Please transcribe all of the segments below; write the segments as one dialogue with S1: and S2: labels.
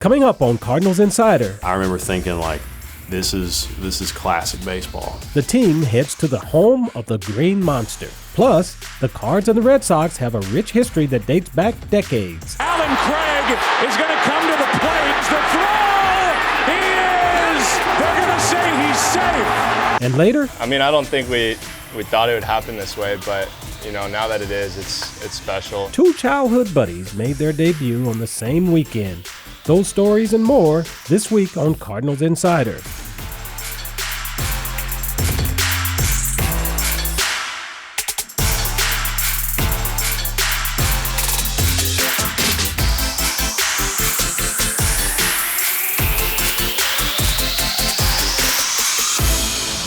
S1: Coming up on Cardinals Insider,
S2: I remember thinking, like, this is classic baseball.
S1: the team heads to the home of the Green Monster. Plus, the Cards and the Red Sox have a rich history that dates back decades.
S3: Alan Craig is going to come to the plate. The throw! He is! They're going to say he's safe.
S1: And later,
S4: I don't think we thought it would happen this way, but now that it is, it's special.
S1: two childhood buddies made their debut on the same weekend. Those stories and more this week on Cardinals Insider.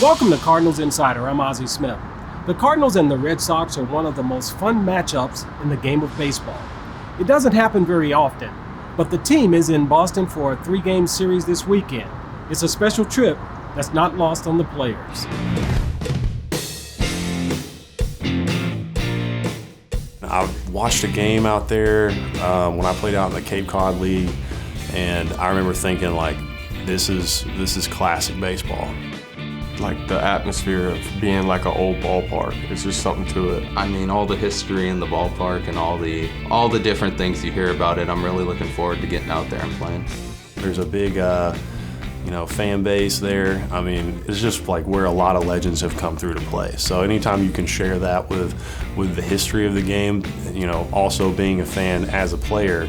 S1: Welcome to Cardinals Insider. I'm Ozzie Smith. The Cardinals and the Red Sox are one of the most fun matchups in the game of baseball. It doesn't happen very often, but the team is in Boston for a 3-game series this weekend. It's a special trip that's not lost on the players.
S2: I watched a game out there when I played out in the Cape Cod League, and I remember thinking, like, this is classic baseball.
S5: Like the atmosphere of being like an old ballpark. It's just something to it.
S6: All the history in the ballpark and all the different things you hear about it, I'm really looking forward to getting out there and playing.
S2: There's a big fan base there. It's just like where a lot of legends have come through to play. So anytime you can share that with the history of the game, also being a fan as a player,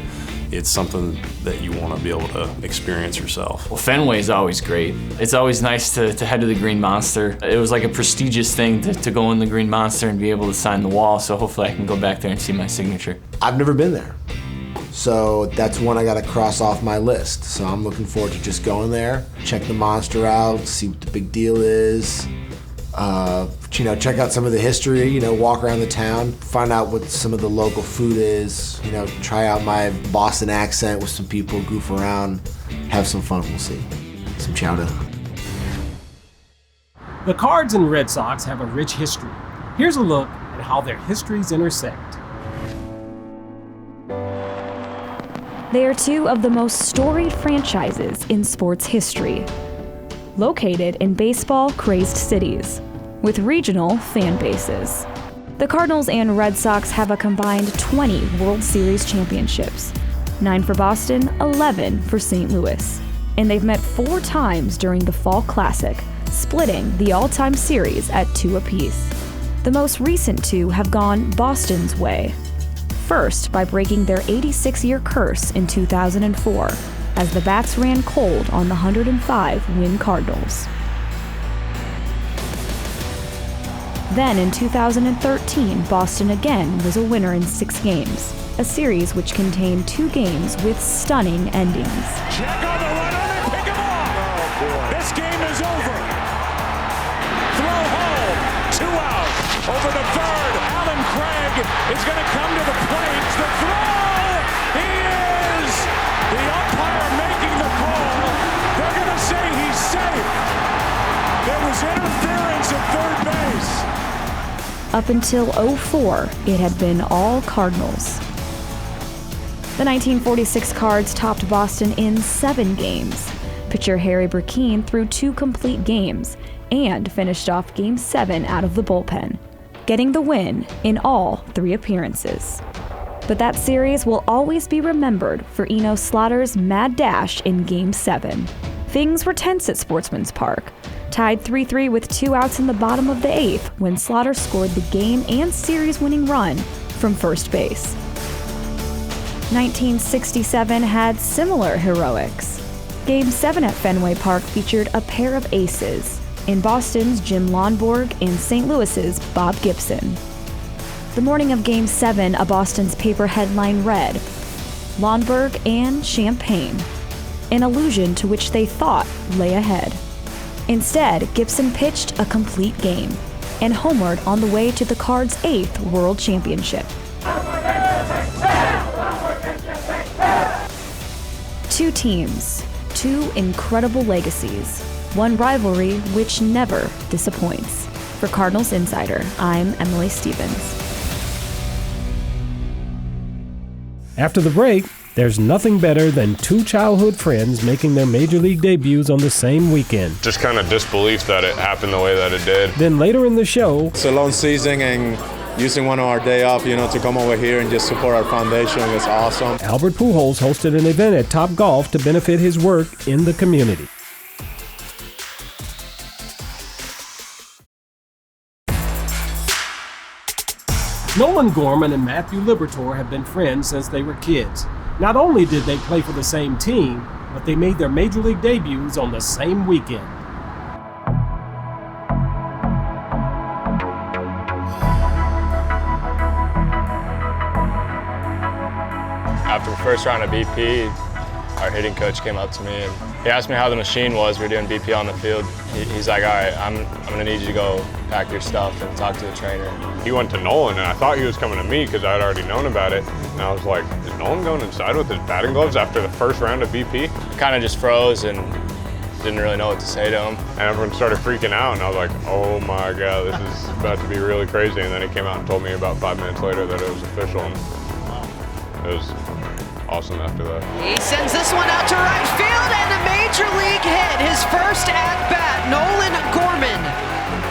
S2: it's something that you want to be able to experience yourself.
S7: Well, Fenway is always great. It's always nice to head to the Green Monster. It was like a prestigious thing to go in the Green Monster and be able to sign the wall, so hopefully I can go back there and see my signature.
S8: I've never been there, so that's one I got to cross off my list. So I'm looking forward to just going there, check the Monster out, see what the big deal is, check out some of the history, walk around the town, find out what some of the local food is, try out my Boston accent with some people, goof around, have some fun, we'll see. Some chowder.
S1: The Cards and Red Sox have a rich history. Here's a look at how their histories intersect.
S9: They are two of the most storied franchises in sports history, located in baseball-crazed cities, with regional fan bases. The Cardinals and Red Sox have a combined 20 World Series championships, 9 for Boston, 11 for St. Louis. And they've met 4 times during the Fall Classic, splitting the all-time series at 2 apiece. The most recent 2 have gone Boston's way. First, by breaking their 86-year curse in 2004, as the bats ran cold on the 105-win Cardinals. Then in 2013, Boston again was a winner in 6 games, a series which contained 2 games with stunning endings.
S3: Check on the runner, they pick him off. This game is over. Throw home, 2 out. Over the third, Alan Craig is going to come to the plate. The throw, he is. The umpire making the call. They're going to say he's safe. There was interference at third base.
S9: Up until 2004, it had been all Cardinals. The 1946 Cards topped Boston in 7 games. Pitcher Harry Burkeen threw 2 complete games and finished off Game 7 out of the bullpen, getting the win in all 3 appearances. But that series will always be remembered for Eno Slaughter's mad dash in Game 7. Things were tense at Sportsman's Park, tied 3-3 with 2 outs in the bottom of the 8th when Slaughter scored the game and series-winning run from first base. 1967 had similar heroics. Game 7 at Fenway Park featured a pair of aces, in Boston's Jim Lonborg and St. Louis's Bob Gibson. The morning of Game 7, a Boston's paper headline read, "Lonborg and Champagne," an allusion to which they thought lay ahead. Instead, Gibson pitched a complete game and homered on the way to the Cards' 8th World Championship. 2 teams, 2 incredible legacies, 1 rivalry which never disappoints. For Cardinals Insider, I'm Emily Stevens.
S1: After the break, There's nothing better than two childhood friends making their major league debuts on the same weekend.
S10: Just kind of disbelief that it happened the way that it did.
S1: Then later in the show,
S11: it's a long season, and using one of our day off, to come over here and just support our foundation was awesome.
S1: Albert Pujols hosted an event at Top Golf to benefit his work in the community. Nolan Gorman and Matthew Liberatore have been friends since they were kids. Not only did they play for the same team, but they made their major league debuts on the same weekend.
S4: After the first round of BP, our hitting coach came up to me and he asked me how the machine was. We were doing BP on the field. He's like, all right, I'm gonna need you to go pack your stuff and talk to the trainer.
S10: He went to Nolan, and I thought he was coming to me because I had already known about it. And I was like, is Nolan going inside with his batting gloves after the first round of BP?
S4: Kind of just froze and didn't really know what to say to him.
S10: And everyone started freaking out, and I was like, oh my God, this is about to be really crazy. And then he came out and told me about 5 minutes later that it was official. And it was awesome after that.
S12: He sends this one out to right field, and a major league hit. His first at-bat, Nolan Gorman.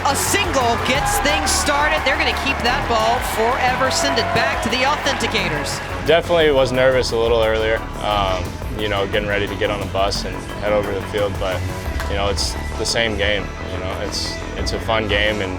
S12: A single gets things started. They're going to keep that ball forever, send it back to the authenticators.
S4: Definitely was nervous a little earlier, getting ready to get on the bus and head over to the field, but, it's the same game. It's a fun game, and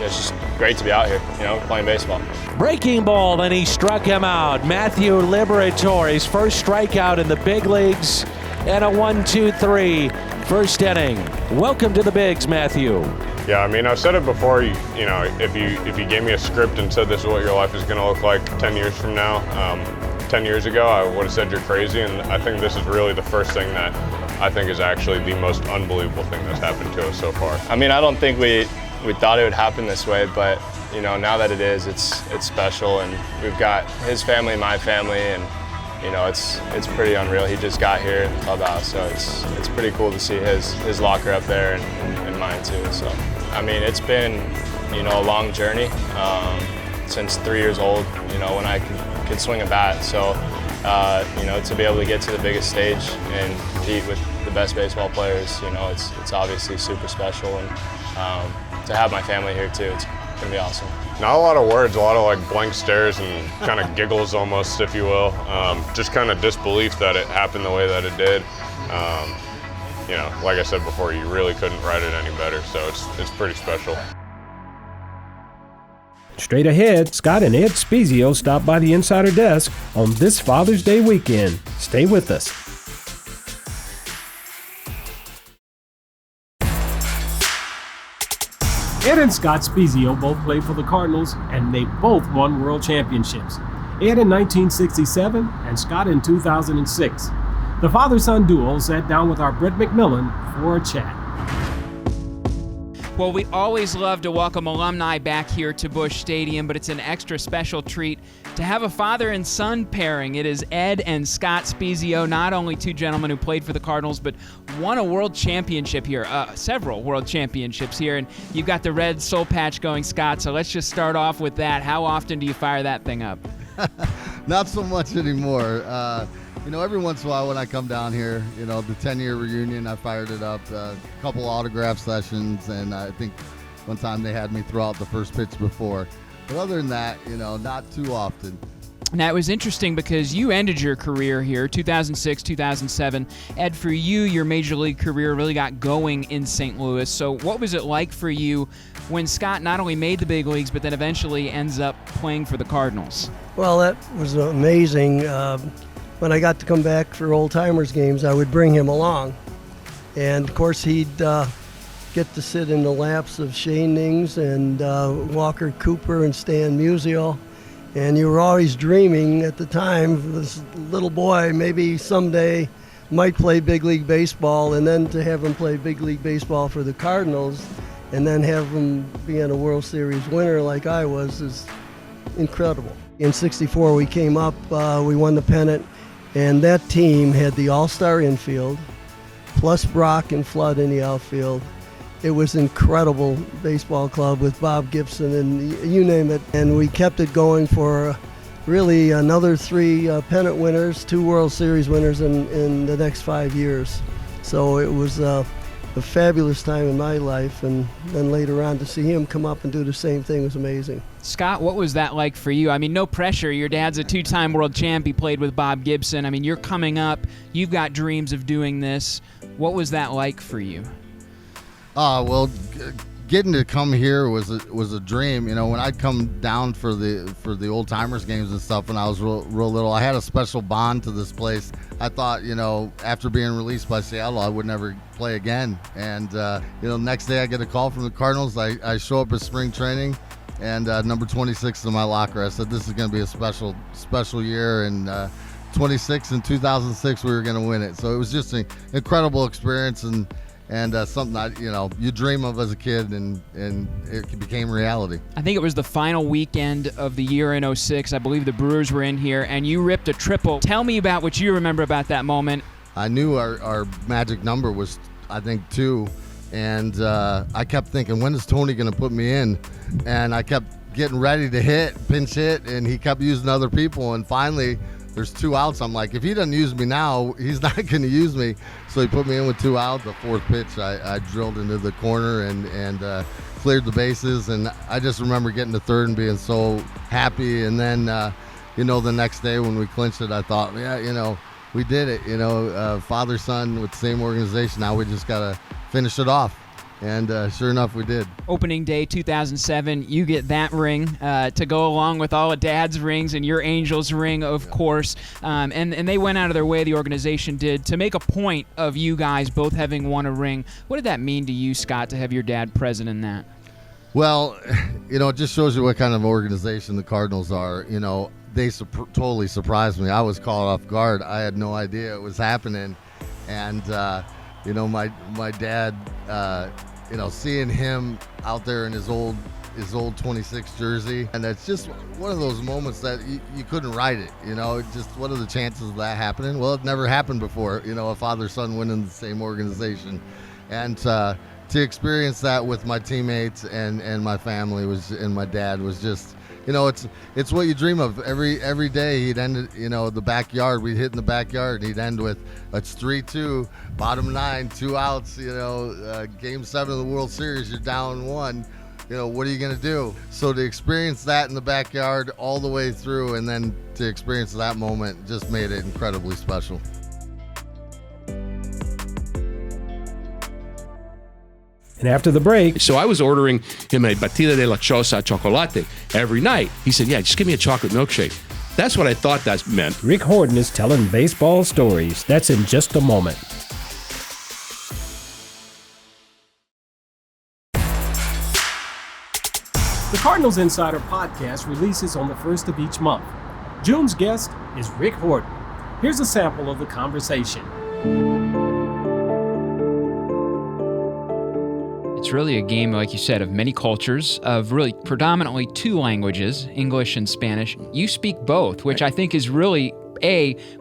S4: it's just great to be out here, playing baseball.
S13: Breaking ball, and he struck him out. Matthew Liberatore, his first strikeout in the big leagues, and a 1-2-3 first inning. Welcome to the bigs, Matthew.
S10: Yeah, I've said it before, if you gave me a script and said this is what your life is going to look like 10 years from now, 10 years ago, I would have said you're crazy, and I think this is really the first thing that I think is actually the most unbelievable thing that's happened to us so far.
S4: I don't think we thought it would happen this way, but now that it is, it's special, and we've got his family, my family, and it's pretty unreal. He just got here in the clubhouse, so it's pretty cool to see his locker up there and mine too. So it's been a long journey since 3 years old. When I could swing a bat, so to be able to get to the biggest stage and compete with the best baseball players, it's obviously super special, and to have my family here too, it's gonna be awesome.
S10: Not a lot of words, a lot of blank stares and kind of giggles almost, if you will. Just kind of disbelief that it happened the way that it did. Like I said before, you really couldn't write it any better, so it's pretty special.
S1: Straight ahead, Scott and Ed Spezio stop by the Insider Desk on this Father's Day weekend. Stay with us. Ed and Scott Spezio both played for the Cardinals, and they both won world championships. Ed in 1967 and Scott in 2006. The father-son duo sat down with our Brett McMillan for a chat.
S14: Well, we always love to welcome alumni back here to Busch Stadium, but it's an extra special treat to have a father and son pairing. It is Ed and Scott Spezio, not only two gentlemen who played for the Cardinals, but won a world championship here, several world championships here, and you've got the red soul patch going, Scott, so let's just start off with that. How often do you fire that thing up?
S15: Not so much anymore. Every once in a while when I come down here, the 10-year reunion, I fired it up, a couple autograph sessions, and I think one time they had me throw out the first pitch before. But other than that, not too often.
S14: Now, it was interesting because you ended your career here, 2006, 2007. Ed, for you, your major league career really got going in St. Louis. So what was it like for you when Scott not only made the big leagues, but then eventually ends up playing for the Cardinals?
S16: Well, that was amazing. When I got to come back for old-timers games, I would bring him along. And, of course, he'd get to sit in the laps of Shane Nings and Walker Cooper and Stan Musial. And you were always dreaming at the time, this little boy maybe someday might play big league baseball, and then to have him play big league baseball for the Cardinals and then have him being a World Series winner like I was is incredible. In '64 we came up, we won the pennant, and that team had the all-star infield, plus Brock and Flood in the outfield. It was an incredible baseball club with Bob Gibson and you name it. And we kept it going for really another 3 pennant winners, 2 World Series winners in the next 5 years. So it was a fabulous time in my life, and then later on to see him come up and do the same thing was amazing.
S14: Scott, what was that like for you? I mean, no pressure. Your dad's a 2-time world champ. He played with Bob Gibson. I mean, you're coming up. You've got dreams of doing this. What was that like for you?
S15: Well, getting to come here was a dream. You know, when I'd come down for the old timers games and stuff when I was real little, I had a special bond to this place. I thought, you know, after being released by Seattle, I would never play again. And you know, next day I get a call from the Cardinals. I show up at spring training, and number 26 in my locker. I said, this is going to be a special year, and 26 in 2006 we were going to win it. So it was just an incredible experience, and something that, you know, you dream of as a kid, and it became reality.
S14: I think it was the final weekend of the year in 06. I believe the Brewers were in here, and you ripped a triple. Tell me about what you remember about that moment.
S15: I knew our magic number was, I think, 2, and I kept thinking, when is Tony going to put me in? And I kept getting ready to pinch hit, and he kept using other people, and finally there's 2 outs. I'm like, if he doesn't use me now, he's not going to use me. So he put me in with 2 outs. The 4th pitch, I drilled into the corner and cleared the bases. And I just remember getting to 3rd and being so happy. And then, you know, the next day when we clinched it, I thought, yeah, you know, we did it. You know, father, son with the same organization. Now we just got to finish it off. And sure enough, we did.
S14: Opening day 2007, you get that ring to go along with all of Dad's rings and your Angels ring, of course. And they went out of their way, the organization did, to make a point of you guys both having won a ring. What did that mean to you, Scott, to have your dad present in that?
S15: Well, you know, it just shows you what kind of organization the Cardinals are. You know, they totally surprised me. I was caught off guard. I had no idea it was happening. And, you know, my dad, you know, seeing him out there in his old 26 jersey, and it's just one of those moments that you couldn't write it. You know, just what are the chances of that happening? Well, it never happened before. You know, a father-son winning the same organization, and to experience that with my teammates and my family and my dad was just, you know, it's what you dream of. Every day he'd end, you know, the backyard. We'd hit in the backyard, and he'd end with, it's 3-2, bottom 9, 2 outs. You know, Game 7 of the World Series, you're down 1. You know, what are you gonna do? So to experience that in the backyard all the way through, and then to experience that moment, just made it incredibly special.
S1: And after the break,
S17: so I was ordering him a batida de lechosa chocolate every night. He said, yeah, just give me a chocolate milkshake. That's what I thought that meant.
S1: Rick Horton is telling baseball stories. That's in just a moment. The Cardinals Insider podcast releases on the 1st of each month. June's guest is Rick Horton. Here's a sample of the conversation.
S14: It's really a game, like you said, of many cultures, of really predominantly 2 languages, English and Spanish. You speak both, which I think is really,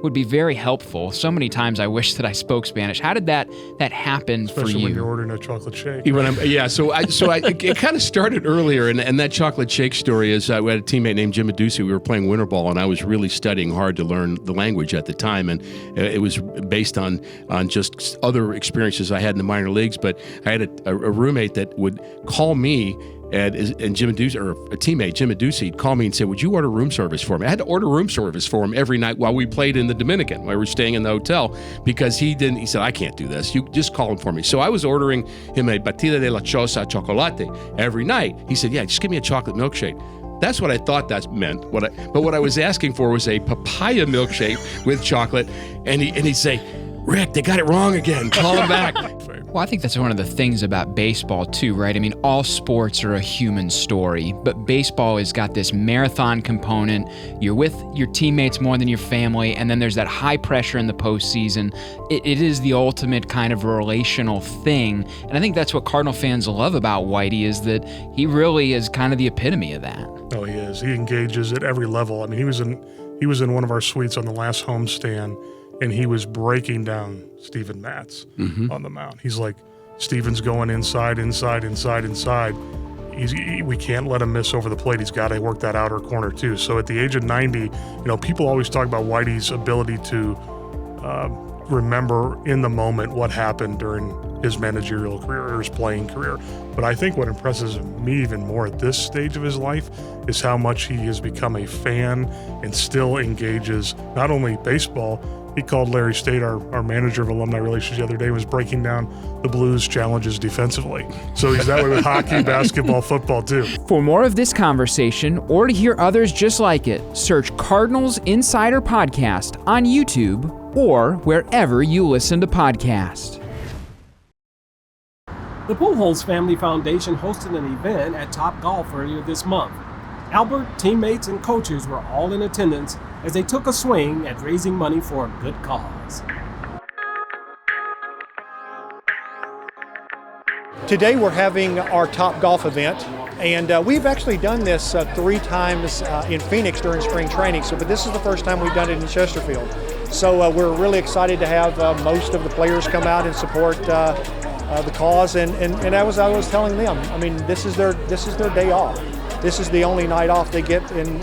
S14: would be very helpful. So many times I wish that I spoke Spanish. How did that happen for you?
S18: Especially when you're ordering a chocolate shake.
S17: It kind of started earlier, and that chocolate shake story is we had a teammate named Jim Ozzie. We were playing winter ball, and I was really studying hard to learn the language at the time, and it was based on just other experiences I had in the minor leagues. But I had a roommate that would call me. And Jim Ozzie, or a teammate, Jim Ozzie, would call me and say, would you order room service for me? I had to order room service for him every night while we played in the Dominican, while we were staying in the hotel, because he said, I can't do this. You just call him for me. So I was ordering him a batida de lechosa chocolate every night. He said, yeah, just give me a chocolate milkshake. That's what I thought that meant. But what I was asking for was a papaya milkshake with chocolate, and he'd say, Rick, they got it wrong again. Call him back.
S14: Well, I think that's one of the things about baseball too, right? I mean, all sports are a human story, but baseball has got this marathon component. You're with your teammates more than your family, and then there's that high pressure in the postseason. It is the ultimate kind of relational thing, and I think that's what Cardinal fans love about Whitey, is that he really is kind of the epitome of that.
S18: Oh, he is. He engages at every level. I mean, he was in one of our suites on the last homestand, and he was breaking down Steven Matz on the mound. He's like, Steven's going inside. we can't let him miss over the plate. He's got to work that outer corner too. So at the age of 90, people always talk about Whitey's ability to remember in the moment what happened during his managerial career or his playing career. But I think what impresses me even more at this stage of his life is how much he has become a fan and still engages not only baseball. He called Larry State, our manager of alumni relations, the other day, was breaking down the Blues' challenges defensively. So he's that way with hockey, basketball, football too.
S14: For more of this conversation or to hear others just like it, search Cardinals Insider Podcast on YouTube or wherever you listen to podcasts.
S1: The Pujols Family Foundation hosted an event at Topgolf earlier this month. Albert, teammates, and coaches were all in attendance as they took a swing at raising money for a good cause.
S19: Today we're having our Topgolf event, and we've actually done this 3 times in Phoenix during spring training, but this is the first time we've done it in Chesterfield. So we're really excited to have most of the players come out and support the cause, and as I was telling them, I mean, this is their day off. This is the only night off they get in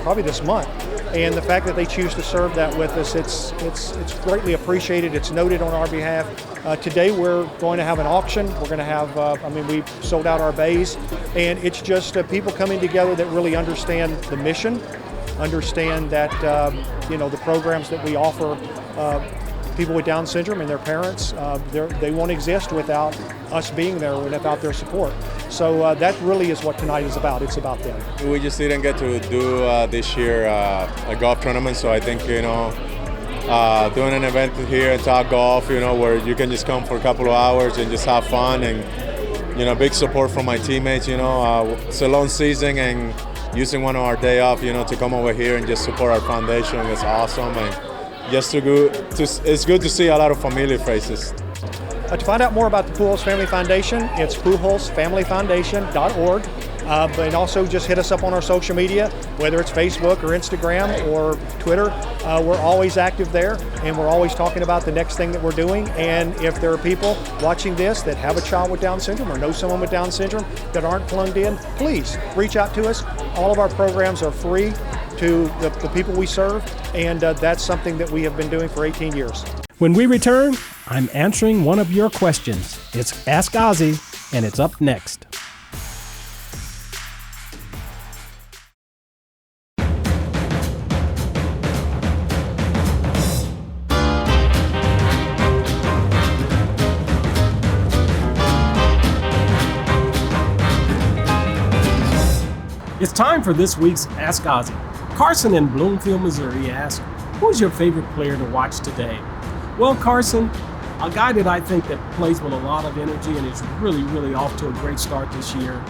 S19: probably this month. And the fact that they choose to serve that with us, it's greatly appreciated. It's noted on our behalf. Today we're going to have an auction. We're going to have, we sold out our bays. And it's just people coming together that really understand the mission, understand that, the programs that we offer people with Down syndrome and their parents, they won't exist without us being there and without their support. So that really is what tonight is about. It's about them.
S11: We just didn't get to do this year a golf tournament, so I think, doing an event here at Topgolf, where you can just come for a couple of hours and just have fun, and, big support from my teammates, it's a long season, and using one of our day off, to come over here and just support our foundation is awesome. And just it's good to see a lot of familiar faces.
S19: To find out more about the Pujols Family Foundation, it's pujolsfamilyfoundation.org. And also just hit us up on our social media, whether it's Facebook or Instagram or Twitter. We're always active there, and we're always talking about the next thing that we're doing. And if there are people watching this that have a child with Down syndrome or know someone with Down syndrome that aren't plugged in, please reach out to us. All of our programs are free to the people we serve, and that's something that we have been doing for 18 years.
S1: When we return, I'm answering one of your questions. It's Ask Ozzie, and it's up next. It's time for this week's Ask Ozzie. Carson in Bloomfield, Missouri asks, who's your favorite player to watch today? Well, Carson, a guy that I think that plays with a lot of energy and is really, really off to a great start this year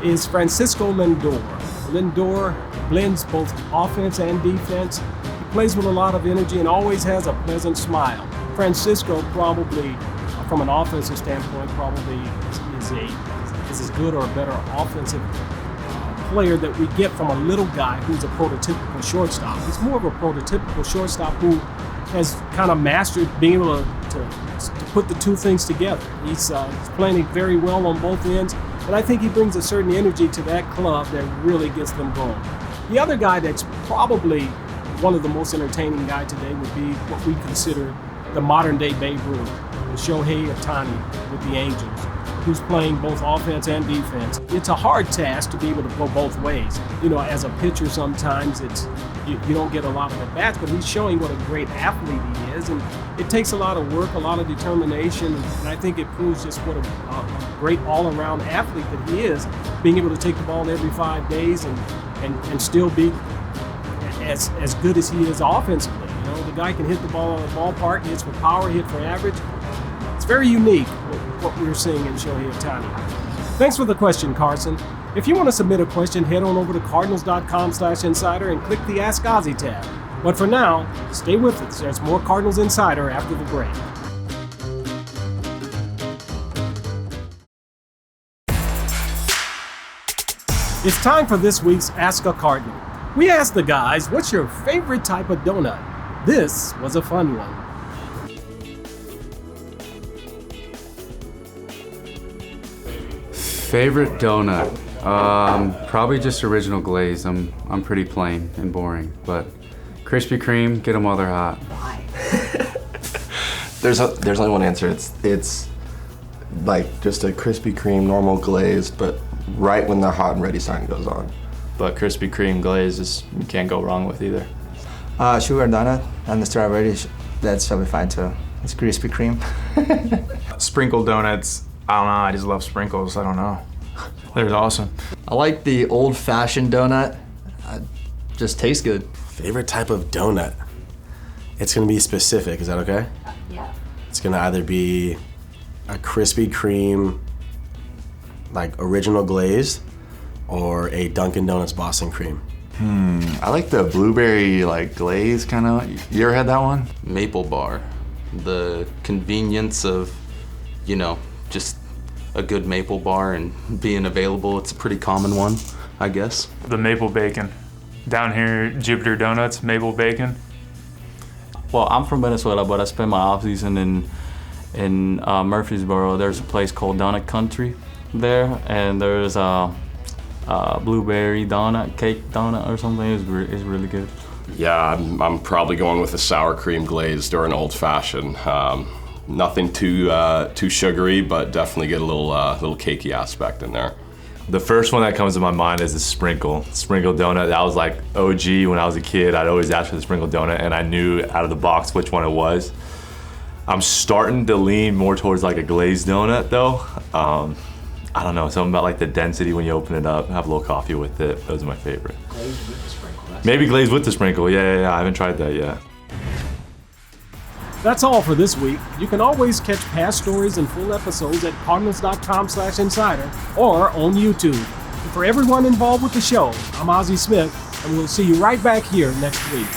S1: is Francisco Lindor. Lindor blends both offense and defense. He plays with a lot of energy and always has a pleasant smile. Francisco probably, from an offensive standpoint, probably is as good or a better offensive player that we get from a little guy who's a prototypical shortstop. He's more of a prototypical shortstop who has kind of mastered being able to put the two things together. He's playing very well on both ends, and I think he brings a certain energy to that club that really gets them going. The other guy that's probably one of the most entertaining guys today would be what we consider the modern-day Babe Ruth, Shohei Ohtani with the Angels, who's playing both offense and defense. It's a hard task to be able to go both ways. As a pitcher, sometimes you don't get a lot of at-bats, but he's showing what a great athlete he is, and it takes a lot of work, a lot of determination, and I think it proves just what a great all-around athlete that he is, being able to take the ball every 5 days and still be as good as he is offensively. The guy can hit the ball out of the ballpark, he hits for power, he hits for average. It's very unique what we're seeing in Shohei Ohtani. Thanks for the question, Carson. If you want to submit a question, head on over to cardinals.com/insider and click the Ask Ozzie tab. But for now, stay with us. There's more Cardinals Insider after the break. It's time for this week's Ask a Cardinal. We asked the guys, what's your favorite type of donut? This was a fun one.
S20: Favorite donut? Probably just original glaze. I'm pretty plain and boring, but Krispy Kreme, get them while they're hot.
S21: There's only one answer. It's like just a Krispy Kreme normal glazed, but right when the hot and ready sign goes on.
S22: But Krispy Kreme glaze you can't go wrong with either.
S23: Sugar donut and the strawberry, that's probably fine too. It's Krispy Kreme.
S24: Sprinkle donuts, I don't know, I just love sprinkles, I don't know. They're awesome.
S25: I like the old-fashioned donut. Just tastes good.
S26: Favorite type of donut? It's gonna be specific, is that okay?
S27: Yeah.
S26: It's gonna either be a Krispy Kreme, like original glazed, or a Dunkin' Donuts Boston cream.
S28: I like the blueberry like glaze kind of. You ever had that one?
S6: Maple bar. The convenience of, you know, just a good maple bar and being available. It's a pretty common one, I guess.
S24: The maple bacon. Down here, Jupiter Donuts, maple bacon.
S22: Well, I'm from Venezuela, but I spent my off season in Murfreesboro. There's a place called Donut Country there, and there's a blueberry donut, cake donut or something. It's really good.
S29: Yeah, I'm probably going with a sour cream glazed or an old fashioned. Nothing too sugary, but definitely get a little cakey aspect in there.
S30: The first one that comes to my mind is the sprinkle donut. That was like OG when I was a kid. I'd always ask for the sprinkle donut, and I knew out of the box which one it was. I'm starting to lean more towards like a glazed donut though. I don't know, something about like the density when you open it up, have a little coffee with it. Those are my favorite.
S27: Glazed with the sprinkle.
S30: Maybe glazed with the sprinkle, yeah. I haven't tried that yet.
S1: That's all for this week. You can always catch past stories and full episodes at cardinals.com/insider or on YouTube. And for everyone involved with the show, I'm Ozzie Smith, and we'll see you right back here next week.